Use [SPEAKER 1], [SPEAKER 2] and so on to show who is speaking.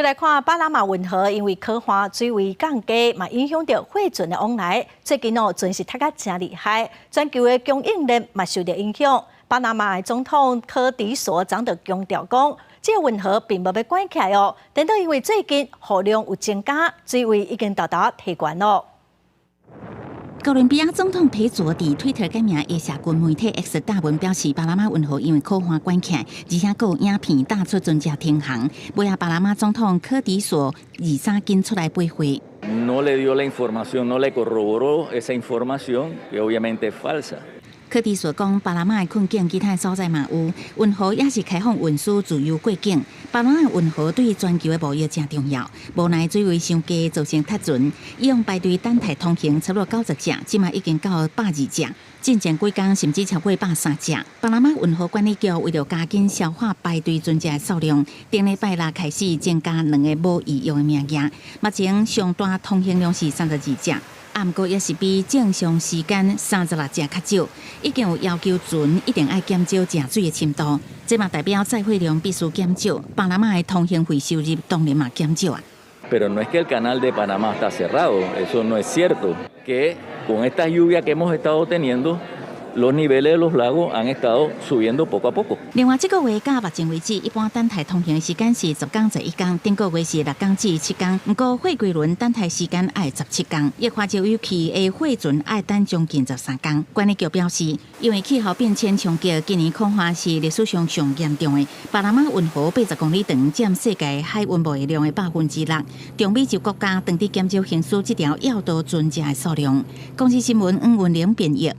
[SPEAKER 1] 来看巴拿马运河，因为科花水位降低，嘛影响到货船的往来。最近船是踢甲真厉害，全球的供应链嘛受到影响。巴拿马的总统科迪索长就强调讲，这个运河并无要关起来哦，等到因为最近货量有增加，水位已经达到提悬咯。
[SPEAKER 2] 哥伦比亚总统佩佐伫推特改名的社群媒体 X 大文表示，巴拿马运河因为靠岸关起来，而且还有影片打出船只停航，尾下巴拿马总统科迪索23紧出来背回。
[SPEAKER 3] No le dio la información, no le corroboró esa información, que obviamente es falsa.
[SPEAKER 2] 科迪所讲，巴拿马的困境其他所在嘛有，运河也是开放运输自由过境。巴拿马运河对全球的贸易真重要，无奈水位伤低，造成塌船。以往排队等待通行差不多90只，即嘛已经到120只，进前几天甚至超过130只。巴拿马运河管理局为了加紧消化排队船只的数量，顶礼拜六开始增加2个无预约的名额，目前上大通行量是32只。 不过也是比正常时间36只较少，已经有要求船一定要减少食水的深度，这嘛代表载货量必须减少，巴拿马的通行费收入当然嘛减少啊。
[SPEAKER 3] Pero no es que el canal de Panamá está cerrado, eso no es cierto. Que con esta lluvia que hemos estado teniendo, los niveles de los lagos han estado subiendo poco a poco.
[SPEAKER 2] 另外，这个月到目前为止，一般等待通行的时间是10天11天，顶个月是6天至7天。不过，货柜轮等待时间要17天，液化石油气的货船要等将近13天。管理局表示，因为气候变迁冲击，今年恐怕是历史上上严重的。巴拿马运河80公里长，占世界海运贸易量的6%。中美洲国家当地减少行驶这条要道船只的数量。公司新闻黄云玲编译。